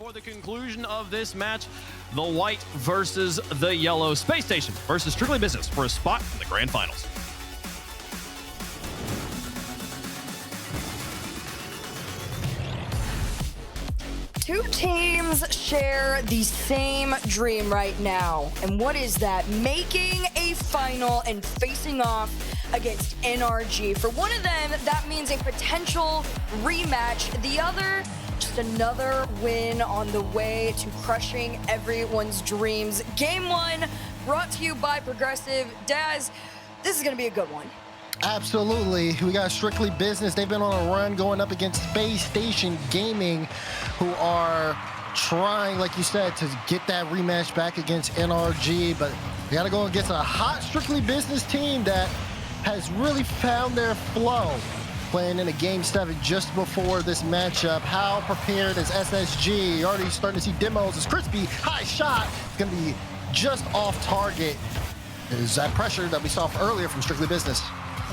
For the conclusion of this match, the white versus the yellow. Space Station versus Strictly Business for a spot in the grand finals. Two teams share the same dream right now. And what is that? Making a final and facing off against NRG. For one of them, that means a potential rematch. The other, just another win on the way to crushing everyone's dreams. Game one brought to you by Progressive. Daz, this is going to be a good one. Absolutely. We got Strictly Business. They've been on a run going up against Space Station Gaming, who are trying, like you said, to get that rematch back against NRG. But we got to go against a hot Strictly Business team that has really found their flow, playing in a Game 7 just before this matchup. How prepared is SSG? You're already starting to see demos. It's Crispy, high shot. It's going to be just off target. Is that pressure that we saw earlier from Strictly Business?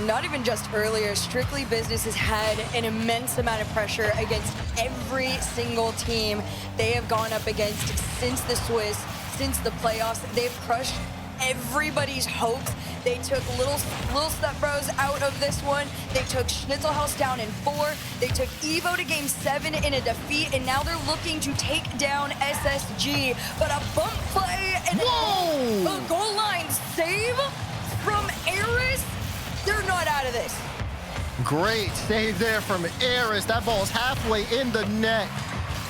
Not even just earlier, Strictly Business has had an immense amount of pressure against every single team they have gone up against since the Swiss, since the playoffs. They've crushed everybody's hopes. They took Little Step Bros out of this one. They took Schnitzelhaus down in 4. They took Evo to Game 7 in a defeat, and now they're looking to take down SSG. But a bump play and a goal line save from Eris. They're not out of this. Great save there from Eris. That ball's halfway in the net.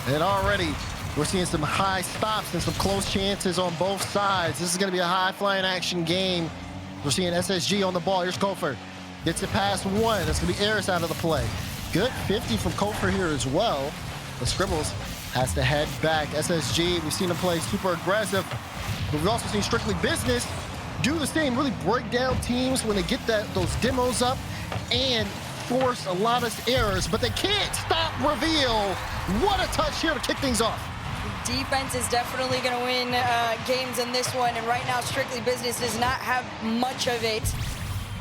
And already we're seeing some high stops and some close chances on both sides. This is going to be a high-flying action game. We're seeing SSG on the ball. Here's Kofer. Gets it past one. That's going to be Eris out of the play. Good 50 from Kofer here as well. But Scribbles has to head back. SSG, we've seen him play super aggressive. But we've also seen Strictly Business do the same, really break down teams when they get those demos up and force a lot of errors, but they can't stop Reveal. What a touch here to kick things off. Defense is definitely going to win games in this one, and right now Strictly Business does not have much of it.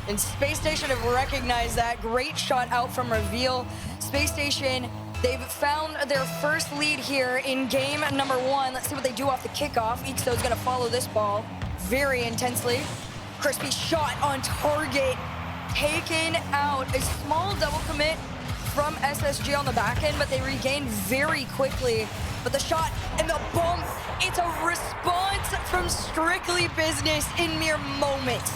And Space Station have recognized that. Great shot out from Reveal. Space Station, they've found their first lead here in game number 1. Let's see what they do off the kickoff. Ixo's going to follow this ball very intensely. Crispy shot on target, taken out. A small double commit from SSG on the back end, but they regained very quickly. But the shot and the bump, it's a response from Strictly Business in mere moments.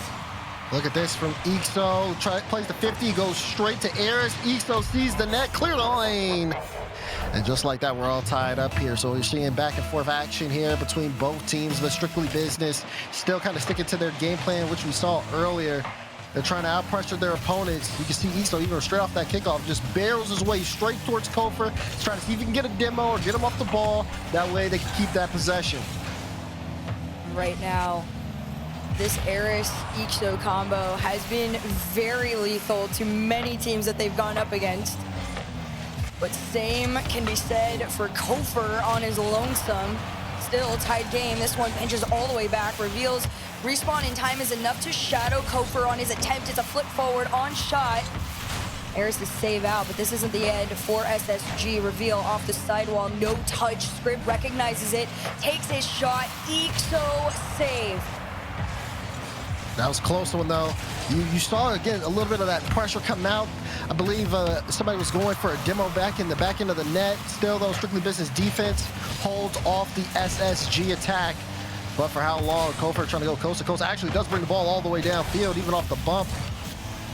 Look at this from Ixo. Plays the 50, goes straight to Eris. Ixo sees the net, clear the lane. And just like that, we're all tied up here. So we're seeing back and forth action here between both teams, but Strictly Business still kind of sticking to their game plan, which we saw earlier. They're trying to out-pressure their opponents. You can see Ixo, even straight off that kickoff, just barrels his way straight towards Kofer. He's trying to see if he can get a demo or get him off the ball. That way they can keep that possession. Right now, this Eris-Ixo combo has been very lethal to many teams that they've gone up against. But same can be said for Kofer on his lonesome. Still tied game. This one pinches all the way back. Reveals respawn in time is enough to shadow Kofer on his attempt. It's a flip forward on shot. Eris is save out, but this isn't the end for SSG. Reveal off the sidewall, no touch. Scrib recognizes it, takes his shot. Ixo save. That was a close one, though. You saw, again, a little bit of that pressure come out. I believe somebody was going for a demo back in the back end of the net. Still, though, Strictly Business defense holds off the SSG attack. But for how long? Kofer trying to go coast to coast. Actually does bring the ball all the way downfield, even off the bump.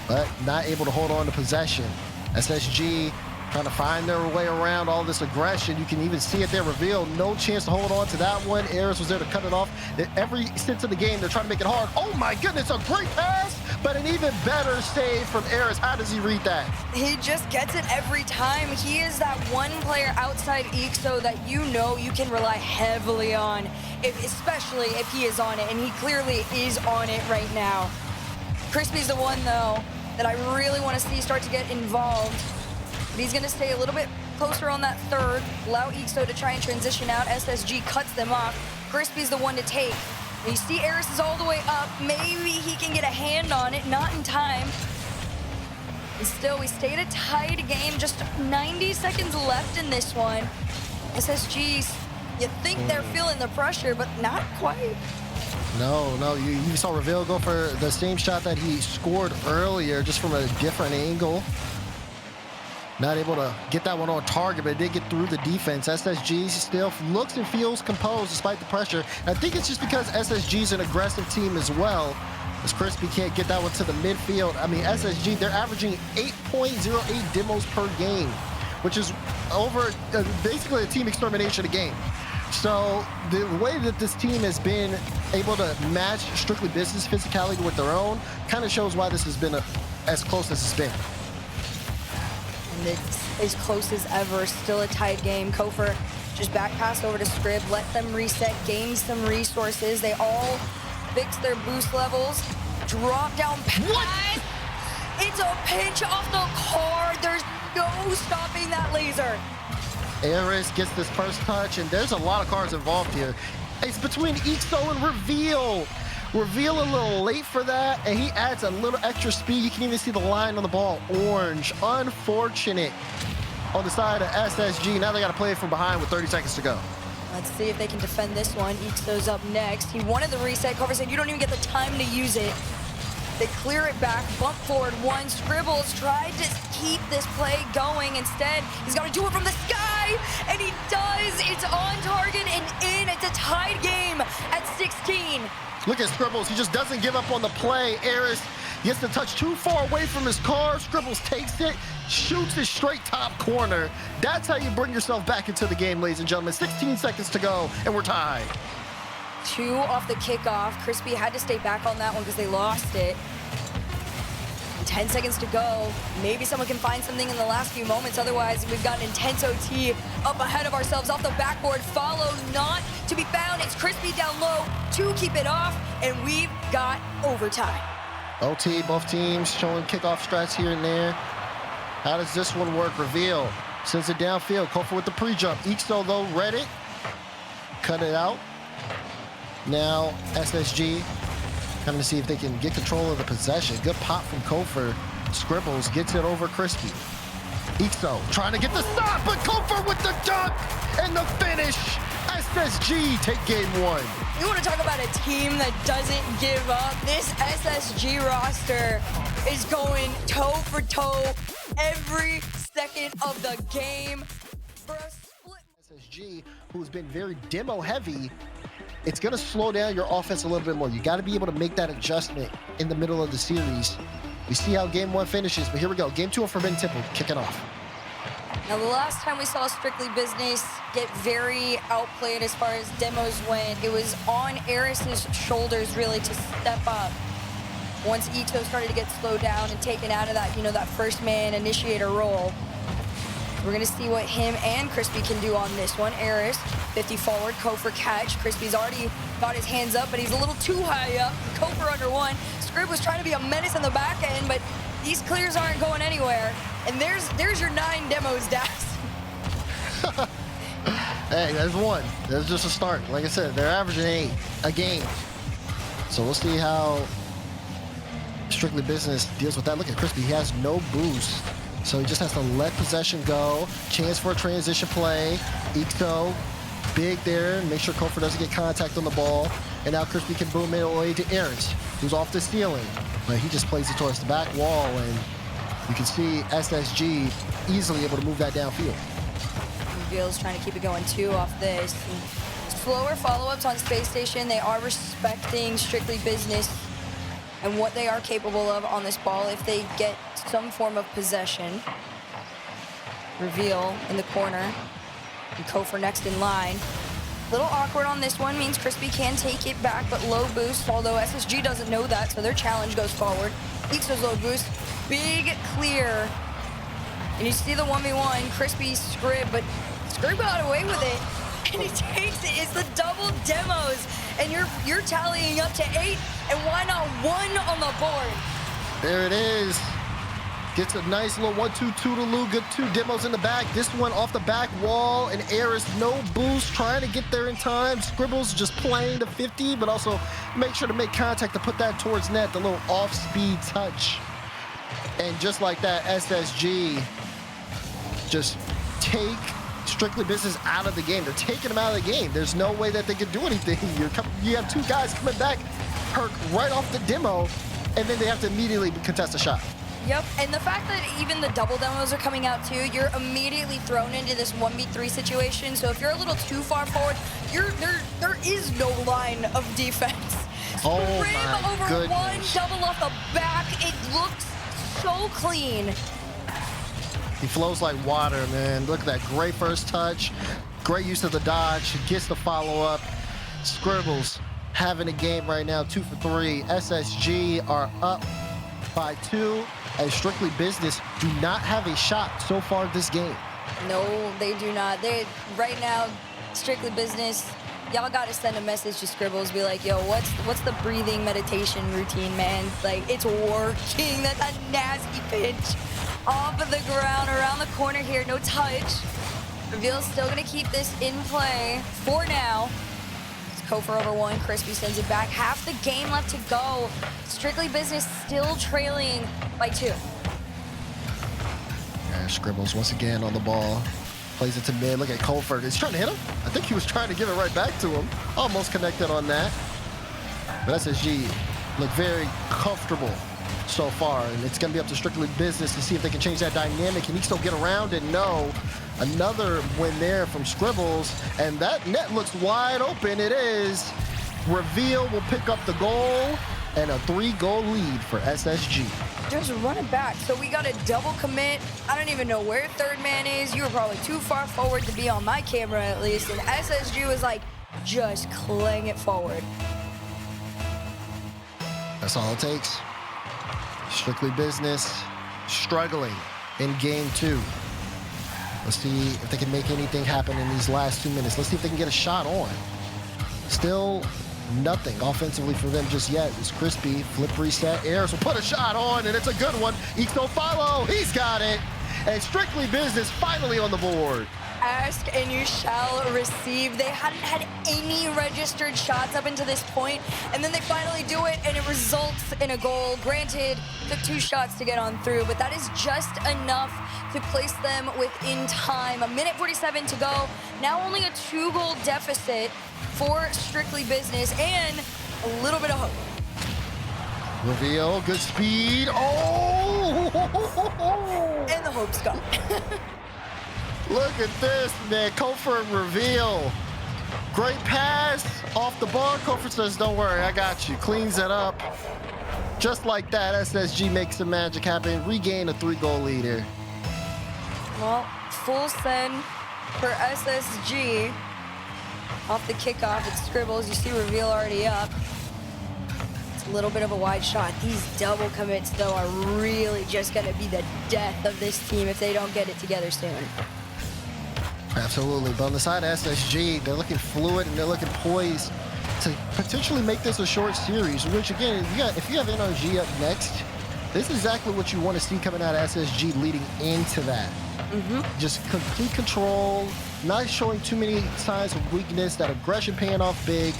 But not able to hold on to possession. SSG trying to find their way around all this aggression. You can even see it there. Reveal, no chance to hold on to that one. Eris was there to cut it off. Every sense of the game, they're trying to make it hard. Oh my goodness, a great pass, but an even better save from Eris. How does he read that? He just gets it every time. He is that one player outside Ixo that you know you can rely heavily on, especially if he is on it, and he clearly is on it right now. Crispy's the one, though, that I really want to see start to get involved. But he's going to stay a little bit closer on that third, allow Ixo to try and transition out. SSG cuts them off. Crispy's the one to take. And you see Eris is all the way up. Maybe he can get a hand on it, not in time. And still, we stayed a tied game, just 90 seconds left in this one. SSGs, you think they're feeling the pressure, but not quite. No, you saw Reveal go for the same shot that he scored earlier, just from a different angle. Not able to get that one on target, but it did get through the defense. SSG still looks and feels composed despite the pressure. And I think it's just because SSG is an aggressive team as well, as Crispy can't get that one to the midfield. I mean, SSG, they're averaging 8.08 demos per game, which is over basically a team extermination a game. So the way that this team has been able to match Strictly Business physicality with their own kind of shows why this has been as close as it's been. And it's as close as ever, still a tied game. Kofor just back pass over to Scrib, let them reset, gain some resources. They all fix their boost levels, drop down pass. What? It's a pinch off the card. There's no stopping that laser. Eris gets this first touch, and there's a lot of cards involved here. It's between Ixo and Reveal. Reveal a little late for that, and he adds a little extra speed. You can even see the line on the ball, orange. Unfortunate on the side of SSG. Now they got to play it from behind with 30 seconds to go. Let's see if they can defend this one. Ixo's up next. He wanted the reset. Kofor said, you don't even get the time to use it. They clear it back, bump forward one. Scribbles tried to keep this play going. Instead, he's got to do it from the sky, and he does. It's on target and in. It's a tied game at 16. Look at Scribbles. He just doesn't give up on the play. Eris gets the touch too far away from his car. Scribbles takes it, shoots it straight top corner. That's how you bring yourself back into the game, ladies and gentlemen. 16 seconds to go, and we're tied. 2 off the kickoff. Crispy had to stay back on that one because they lost it. 10 seconds to go. Maybe someone can find something in the last few moments. Otherwise, we've got an intense OT up ahead of ourselves off the backboard. Follow not to be found. It's Crispy down low to keep it off, and we've got overtime. OT, both teams showing kickoff strats here and there. How does this one work? Reveal sends it downfield. Kofor with the pre-jump. Ixo, though, read it. Cut it out. Now SSG coming to see if they can get control of the possession. Good pop from Kofor. Scribbles gets it over Crispy. Ixo trying to get the stop, but Kofor with the dunk and the finish. SSG take game 1. You want to talk about a team that doesn't give up? This SSG roster is going toe for toe every second of the game. For a split. SSG, who's been very demo heavy, it's going to slow down your offense a little bit more. You got to be able to make that adjustment in the middle of the series. We see how game 1 finishes, but here we go. Game 2 of Forbidden Temple kicking off. Now, the last time we saw Strictly Business get very outplayed as far as demos went, it was on Eris's shoulders, really, to step up. Once Ixo started to get slowed down and taken out of that, that first man initiator role. We're going to see what him and Crispy can do on this one. Eris, 50 forward, Kofor catch. Crispy's already got his hands up, but he's a little too high up. Kofor under 1. Scrib was trying to be a menace in the back end, but these clears aren't going anywhere. And there's your 9 demos, Dax. Hey, there's 1. There's just a start. Like I said, they're averaging 8 a game. So we'll see how Strictly Business deals with that. Look at Crispy. He has no boost. So he just has to let possession go. Chance for a transition play. Ixo, big there. Make sure Kofor doesn't get contact on the ball. And now Crispy can boom it away to Eris, who's off the ceiling. But he just plays it towards the back wall, and you can see SSG easily able to move that downfield. Reveal's trying to keep it going, 2 off this. And slower follow-ups on Space Station. They are respecting Strictly Business and what they are capable of on this ball if they get some form of possession. Reveal in the corner. And Kofor next in line. A little awkward on this one, means Crispy can take it back, but low boost, although SSG doesn't know that, so their challenge goes forward. Ixo's low boost, big clear. And you see the 1v1, Crispy Scrib, but Scrib got away with it, and he takes it. It's the double demos, and you're tallying up to 8, and why not 1 on the board? There it is. Gets a nice little 1-2 toodaloo. Good 2 demos in the back. This one off the back wall, and Eris no boost, trying to get there in time. Scribbles just playing the 50, but also make sure to make contact to put that towards net, the little off-speed touch. And just like that, SSG just take Strictly Business out of the game. They're taking them out of the game. There's no way that they can do anything. You have two guys coming back, hurt right off the demo, and then they have to immediately contest a shot. Yep, and the fact that even the double demos are coming out too, you're immediately thrown into this 1v3 situation. So if you're a little too far forward, there is no line of defense. Oh Sprint my over goodness. one, double off the back. It looks so clean. He flows like water, man. Look at that great first touch. Great use of the dodge. He gets the follow-up. Scribbles having a game right now, 2 for 3. SSG are up by 2, and Strictly Business do not have a shot so far this game. No, they do not. Right now, Strictly Business, y'all got to send a message to Scribbles, be like, yo, what's the breathing meditation routine, man? Like, it's working. That's a nasty pitch. Off of the ground, around the corner here, no touch. Reveal's still gonna keep this in play for now. It's Kofor over 1, Crispy sends it back. Half the game left to go. Strictly Business still trailing by 2. And Scribbles once again on the ball. Plays it to mid, look at Kofor. He's trying to hit him? I think he was trying to give it right back to him. Almost connected on that. But SSG look very comfortable so far, and it's going to be up to Strictly Business to see if they can change that dynamic. Can he still get around it? No. Another win there from Scribbles, and that net looks wide open. It is. Reveal will pick up the goal, and a 3-goal lead for SSG. Just run it back. So we got a double commit. I don't even know where third man is. You were probably too far forward to be on my camera at least, and SSG was like, just clang it forward. That's all it takes. Strictly Business struggling in game 2. Let's see if they can make anything happen in these last 2 minutes. Let's see if they can get a shot on. Still nothing offensively for them just yet. It's Crispy, flip reset, airs will put a shot on, and it's a good one. Eco follow, he's got it. And Strictly Business finally on the board. Ask and you shall receive. They hadn't had any registered shots up until this point, and then they finally do it, and it results in a goal. Granted, took 2 shots to get on through, but that is just enough to place them within time. 1:47 to go. Now only a 2-goal deficit for Strictly Business, and a little bit of hope. Reveal, good speed. Oh! And the hope's gone. Look at this, man. Kofor and Reveal. Great pass off the bar. Kofor says, don't worry, I got you. Cleans it up. Just like that, SSG makes the magic happen. Regain a 3-goal lead here. Well, full send for SSG. Off the kickoff, it's Scribbles. You see Reveal already up. It's a little bit of a wide shot. These double commits, though, are really just going to be the death of this team if they don't get it together soon. Absolutely, but on the side of SSG, they're looking fluid and they're looking poised to potentially make this a short series, which again, if you have NRG up next, this is exactly what you want to see coming out of SSG leading into that. Just complete control, not showing too many signs of weakness, that aggression paying off big.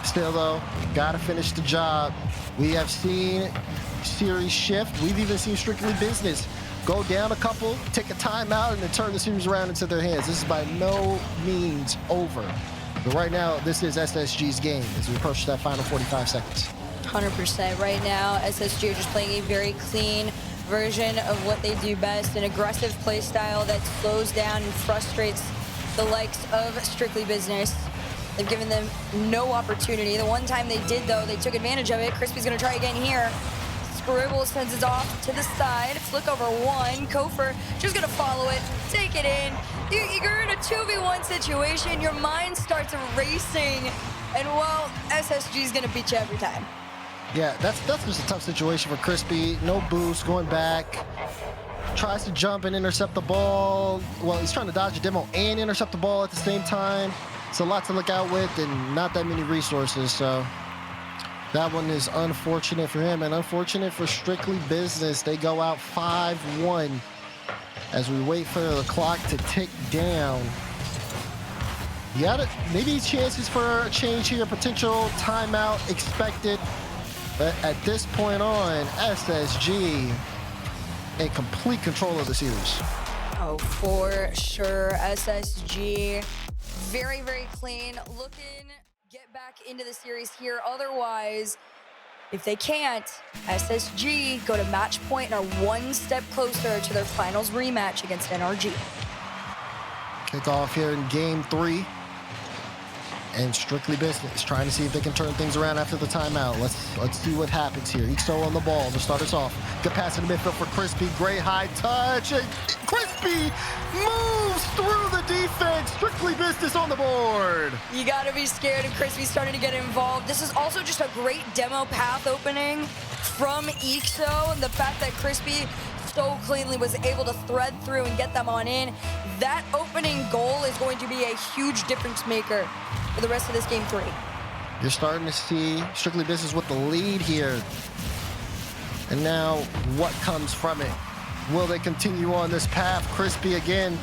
Still though, gotta finish the job. We have seen series shift. We've even seen Strictly Business go down a couple, take a timeout, and then turn the series around into their hands. This is by no means over. But right now, this is SSG's game as we approach that final 45 seconds. 100% right now. SSG are just playing a very clean version of what they do best, an aggressive play style that slows down and frustrates the likes of Strictly Business. They've given them no opportunity. The one time they did, though, they took advantage of it. Crispy's going to try again here. Scribble sends it off to the side. Flick over 1. Kofor just going to follow it, take it in. You're in a 2v1 situation. Your mind starts racing. And, well, SSG's going to beat you every time. Yeah, that's just a tough situation for Crispy. No boost, going back. Tries to jump and intercept the ball. Well, he's trying to dodge a demo and intercept the ball at the same time. It's a lot to look out with and not that many resources, so that one is unfortunate for him and unfortunate for Strictly Business. They go out 5-1 as we wait for the clock to tick down. Maybe chances for a change here, potential timeout expected. But at this point on, SSG in complete control of the series. Oh, for sure. SSG, very, very clean. Looking get back into the series here. Otherwise, if they can't, SSG go to match point and are one step closer to their finals rematch against NRG. Kick off here in game 3. And Strictly Business trying to see if they can turn things around after the timeout. Let's see what happens here. Ixo on the ball to start us off. Good pass in the midfield for Crispy. Great high touch. And Crispy moves through the defense. Strictly Business on the board. You gotta be scared of Crispy starting to get involved. This is also just a great demo path opening from Ixo. And the fact that Crispy so cleanly was able to thread through and get them on in. That opening goal is going to be a huge difference maker for the rest of this game 3. You're starting to see Strictly Business with the lead here. And now what comes from it? Will they continue on this path? Crispy again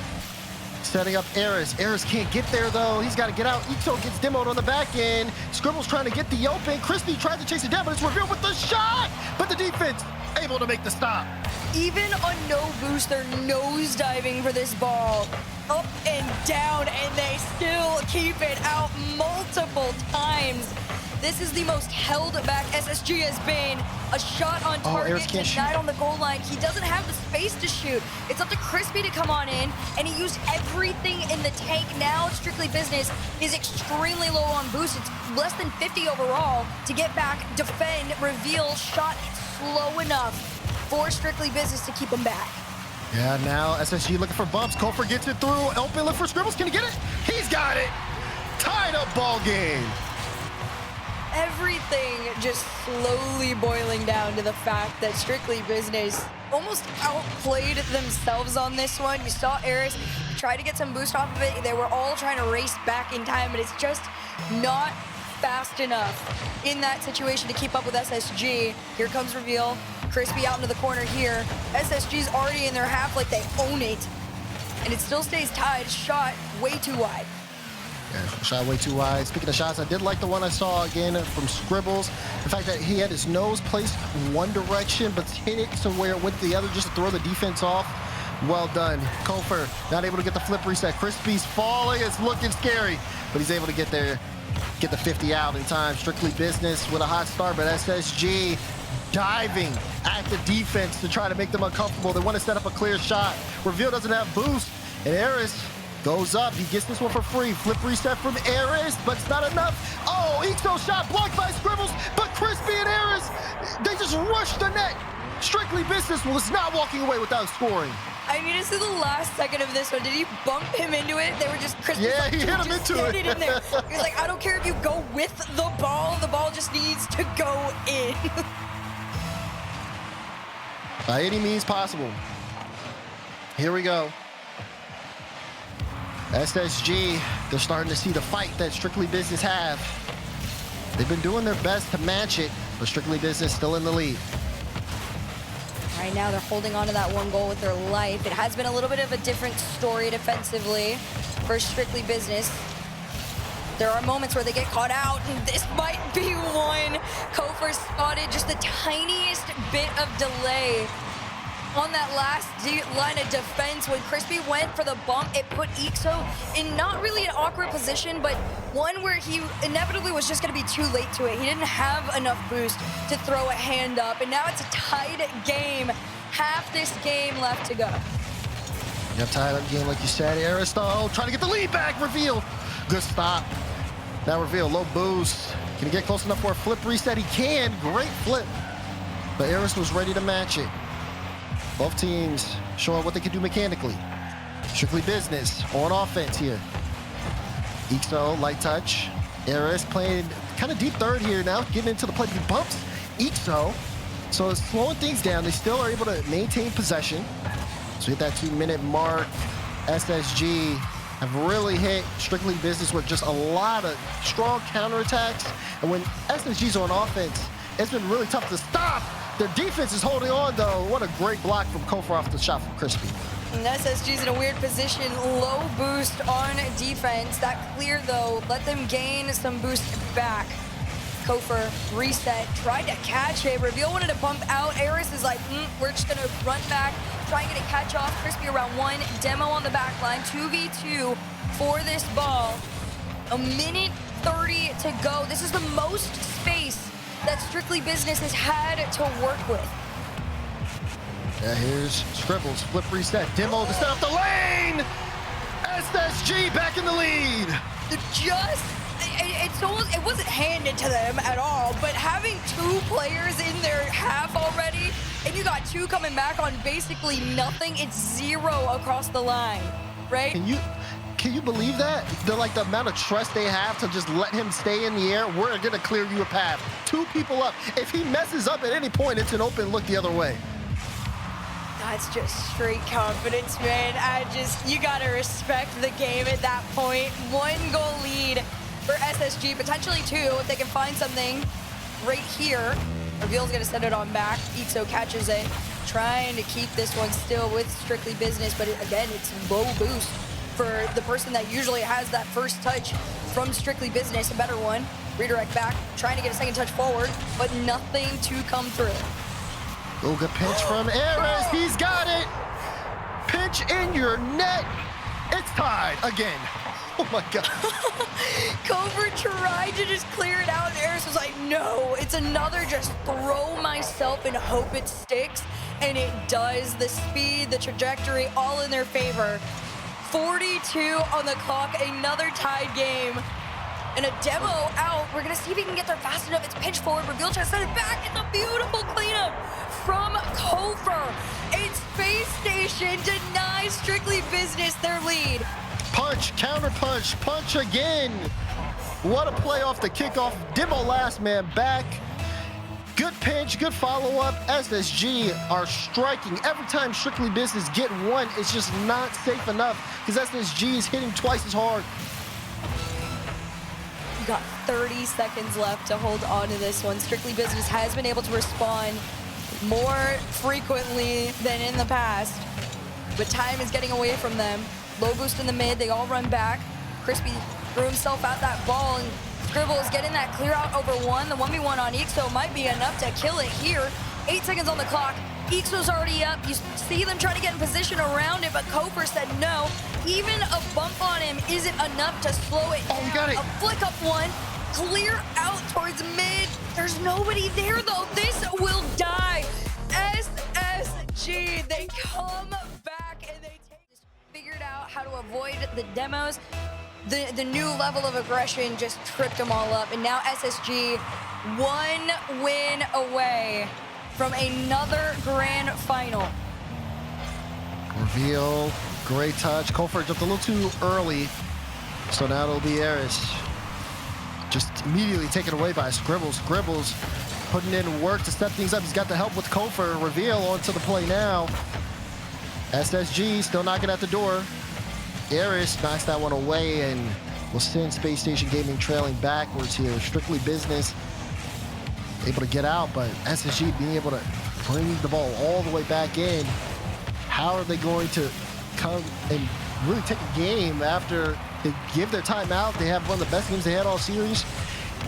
setting up Eris. Eris can't get there though. He's got to get out. Ixo gets demoed on the back end. Scribble's trying to get the open. Crispy tried to chase it down, but it's revealed with the shot. But the defense able to make the stop. Even on no boost, they're nosediving for this ball. Up and down, and they still keep it out multiple times. This is the most held back SSG has been. A shot on target, denied on the goal line. He doesn't have the space to shoot. It's up to Crispy to come on in, and he used everything in the tank. Now Strictly Business is extremely low on boost. It's less than 50 overall to get back, defend, reveal, shot slow enough for Strictly Business to keep him back. Yeah, now SSG looking for bumps. Kofor gets it through. Open look for Scribbles. Can he get it? He's got it. Tied up ball game. Everything just slowly boiling down to the fact that Strictly Business almost outplayed themselves on this one. You saw Eris try to get some boost off of it. They were all trying to race back in time, but it's just not fast enough in that situation to keep up with SSG. Here comes reveal. Crispy out into the corner here. SSG's already in their half like they own it. And it still stays tied. Shot way too wide. Yeah, shot way too wide. Speaking of shots, I did like the one I saw again from Scribbles. The fact that he had his nose placed one direction, but hit it somewhere it went the other just to throw the defense off. Well done. Kofor not able to get the flip reset. Crispy's falling. It's looking scary, but he's able to get there, get the 50 out in time. Strictly Business with a hot start, but SSG diving at the defense to try to make them uncomfortable. They want to set up a clear shot. Reveal doesn't have boost, and Eris goes up. He gets this one for free. Flip reset from Eris, but it's not enough. Oh, Ixo shot blocked by Scribbles, but Crispy and Eris, they just rushed the net. Strictly Business was not walking away without scoring. I need to see the last second of this one. Did he bump him into it? They were just Crispy. Yeah, like, he hit him into it. In there. He's like, I don't care if you go with the ball just needs to go in. By any means possible. Here we go. SSG, they're starting to see the fight that Strictly Business have. They've been doing their best to match it, but Strictly Business still in the lead. Right now, they're holding on to that one goal with their life. It has been a little bit of a different story defensively for Strictly Business. There are moments where they get caught out, and this might be one. Kofor spotted just the tiniest bit of delay on that last line of defense. When Crispy went for the bump, it put Ixo in not really an awkward position, but one where he inevitably was just going to be too late to it. He didn't have enough boost to throw a hand up, and now it's a tied game. Half this game left to go. You have tied up game, like you said. Aristotle trying to get the lead back. Reveal. Good stop. Now Reveal, low boost. Can he get close enough for a flip reset? He can. Great flip. But Eris was ready to match it. Both teams showing what they can do mechanically. Strictly Business on offense here. Ixo, light touch. Eris playing kind of deep third here now, getting into the play. He bumps Ixo. So it's slowing things down. They still are able to maintain possession. So hit that 2-minute mark. SSG have really hit Strictly Business with just a lot of strong counterattacks. And when SSG's on offense, it's been really tough to stop. Their defense is holding on, though. What a great block from Kofor off the shot from Crispy. And SSG's in a weird position. Low boost on defense. That clear, though, let them gain some boost back. Kofor reset, tried to catch it. Reveal wanted to bump out. Eris is like, we're just gonna run back, try and get a catch off. Crispy around one, Demo on the back line, 2v2 for this ball. A minute 30 to go. This is the most space that Strictly Business has had to work with. Yeah, here's Scribbles, flip reset, Demo to set up the lane! SSG back in the lead! It wasn't handed to them at all, but having two players in their half already, and you got two coming back on basically nothing, it's 0 across the line, right? Can you believe that? The amount of trust they have to just let him stay in the air. We're gonna clear you a path. Two people up. If he messes up at any point, it's an open look the other way. That's just straight confidence, man. You gotta respect the game at that point. 1 goal lead for SSG, potentially 2 if they can find something right here. Reveal's gonna send it on back. Ixo catches it, trying to keep this one still with Strictly Business, but again, it's low boost for the person that usually has that first touch from Strictly Business, a better one. Redirect back, trying to get a second touch forward, but nothing to come through. Oh, good pinch from Eris. He's got it. Pinch in your net. It's tied again. Oh my God. Kofor tried to just clear it out, and Eris was like, no, it's another just throw myself and hope it sticks. And it does. The speed, the trajectory, all in their favor. 42 on the clock, another tied game. And a Demo out. We're gonna see if he can get there fast enough. It's pitch forward. Reveal tries to send it back. It's a beautiful cleanup from Kofor. It's Space Station denies Strictly Business their lead. Punch, counter punch, punch again. What a play off the kickoff. Demo last man back. Good pinch, good follow-up. SSG are striking. Every time Strictly Business get one, it's just not safe enough because SSG is hitting twice as hard. You got 30 seconds left to hold on to this one. Strictly Business has been able to respond more frequently than in the past, but time is getting away from them. Low boost in the mid, they all run back. Crispy threw himself out that ball, and Scribble is getting that clear out over one. The 1v1 on Ixo might be enough to kill it here. 8 seconds on the clock. Ixo's already up. You see them trying to get in position around it, but Kofor said no. Even a bump on him isn't enough to slow it down. Oh, we got it. A flick up one, clear out towards mid. There's nobody there though. This will die. SSG, they come back and they figured out how to avoid the demos. The new level of aggression just tripped them all up. And now SSG, 1 win away from another grand final. Reveal, great touch. Kofor jumped a little too early. So now it'll be Eris. Just immediately taken away by Scribbles. Scribbles putting in work to step things up. He's got the help with Kofor. Reveal onto the play now. SSG still knocking at the door. Eris knocks that one away and will send Space Station Gaming trailing backwards here. Strictly Business able to get out, but SSG being able to bring the ball all the way back in. How are they going to come and really take a game after they give their timeout? They have one of the best games they had all series,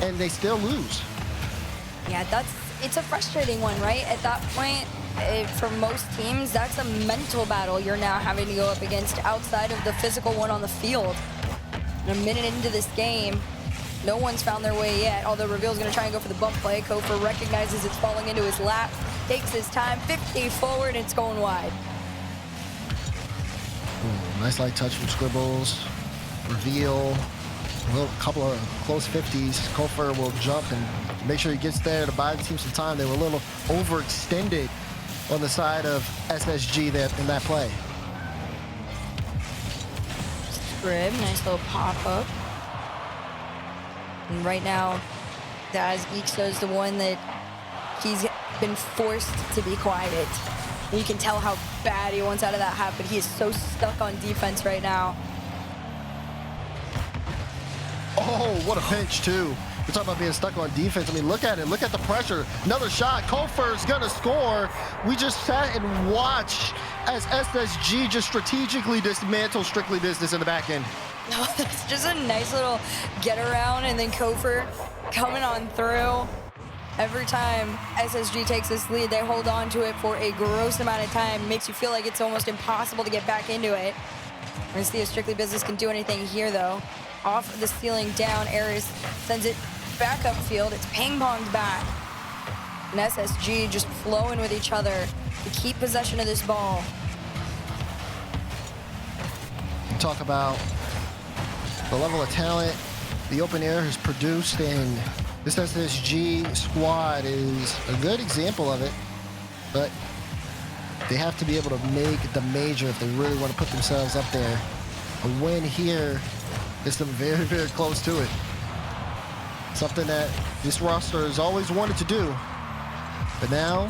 and they still lose. Yeah, it's a frustrating one, right? At that point, for most teams, that's a mental battle you're now having to go up against outside of the physical one on the field. And a minute into this game, no one's found their way yet, although Reveal's going to try and go for the bump play. Kofor recognizes it's falling into his lap, takes his time, 50 forward, and it's going wide. Ooh, nice light touch from Scribbles. Reveal, a couple of close 50s. Kofor will jump and make sure he gets there to buy the team some time. They were a little overextended on the side of SSG there in that play. Scrib, nice little pop-up. And right now, as Ixo's the one that he's been forced to be quiet. You can tell how bad he wants out of that half, but he is so stuck on defense right now. Oh, what a pinch, too. We're talking about being stuck on defense. I mean, look at it. Look at the pressure. Another shot. Kofor's going to score. We just sat and watched as SSG just strategically dismantled Strictly Business in the back end. Oh, that's just a nice little get around, and then Kofor coming on through. Every time SSG takes this lead, they hold on to it for a gross amount of time. Makes you feel like it's almost impossible to get back into it. We're gonna see if Strictly Business can do anything here, though. Off the ceiling down, Ares sends it back upfield. It's ping-ponged back. And SSG just flowing with each other to keep possession of this ball. Talk about the level of talent the open air has produced, and this SSG squad is a good example of it, but they have to be able to make the major if they really want to put themselves up there. A win here is them very, very close to it. Something that this roster has always wanted to do. But now,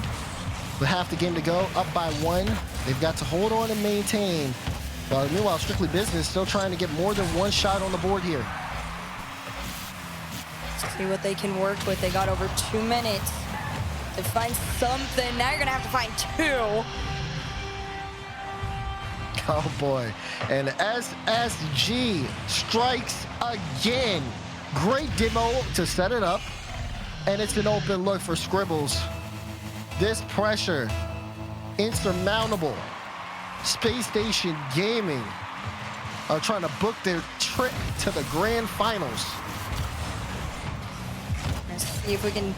with half the game to go, up by 1, they've got to hold on and maintain. Meanwhile, Strictly Business still trying to get more than 1 shot on the board here. See what they can work with. They got over 2 minutes to find something. Now you're gonna have to find 2. Oh boy, and SSG strikes again. Great demo to set it up, and it's an open look for Scribbles. This pressure, insurmountable. Space Station Gaming are trying to book their trip to the grand finals. Let's see if we can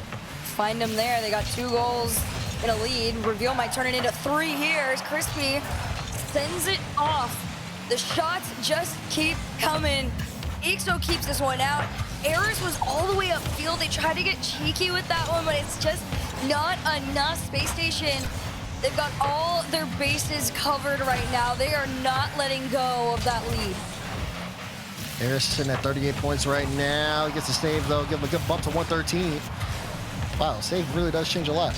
find them there. They got 2 goals in a lead. Reveal might turn it into 3 here as Crispy sends it off. The shots just keep coming. Ixo keeps this one out. Ares was all the way upfield. They tried to get cheeky with that one, but it's just not enough. Space Station, they've got all their bases covered right now. They are not letting go of that lead. Ares sitting at 38 points right now. He gets a save, though. Give him a good bump to 113. Wow, save really does change a lot.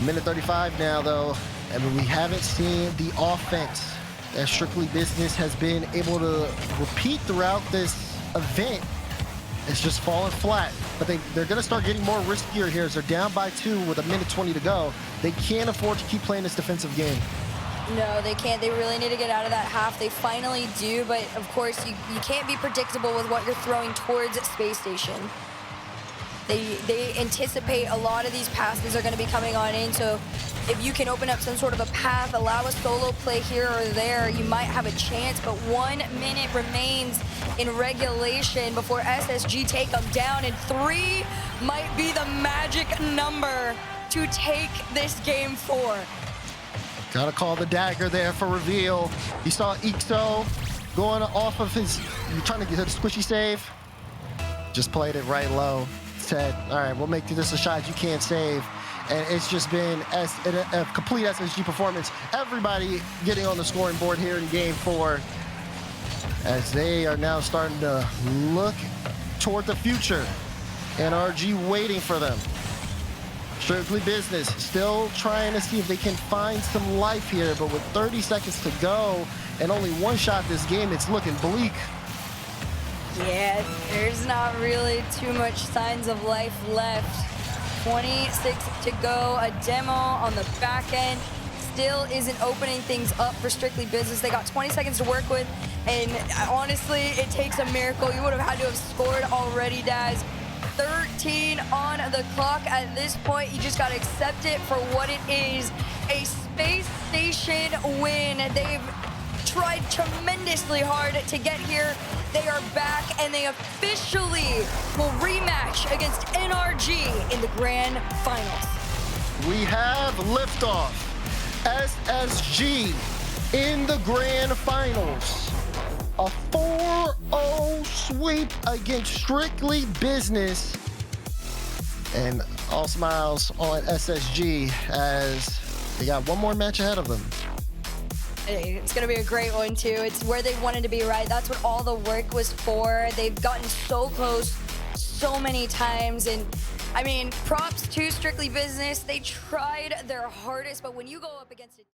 Minute 35 now, though. I mean, we haven't seen the offense that Strictly Business has been able to repeat throughout this event. It's just falling flat. But they're going to start getting more riskier here as they're down by 2 with 1:20 to go. They can't afford to keep playing this defensive game. No, they can't. They really need to get out of that half. They finally do, but of course, you can't be predictable with what you're throwing towards Space Station. They anticipate a lot of these passes are going to be coming on in, so if you can open up some sort of a path, allow a solo play here or there, you might have a chance, but 1 minute remains in regulation before SSG take them down, and 3 might be the magic number to take this game 4. Gotta call the dagger there for Reveal. You saw Ixo going off of his, trying to get a squishy save. Just played it right low. Said, all right, we'll make this a shot you can't save. And it's just been a complete SSG performance. Everybody getting on the scoring board here in game 4 as they are now starting to look toward the future. NRG waiting for them. Strictly Business still trying to see if they can find some life here, but with 30 seconds to go and only 1 shot this game, it's looking bleak. Yeah, there's not really too much signs of life left. 26 to go, a demo on the back end. Still isn't opening things up for Strictly Business. They got 20 seconds to work with, and honestly, it takes a miracle. You would have had to have scored already, Daz. 13 on the clock at this point. You just got to accept it for what it is. A Space Station win. They've tried tremendously hard to get here. They are back, and they officially will rematch against NRG in the grand finals. We have liftoff. SSG in the grand finals. A 4-0 sweep against Strictly Business. And all smiles on SSG as they got 1 more match ahead of them. It's going to be a great one, too. It's where they wanted to be, right? That's what all the work was for. They've gotten so close so many times. And, I mean, props to Strictly Business. They tried their hardest, but when you go up against it...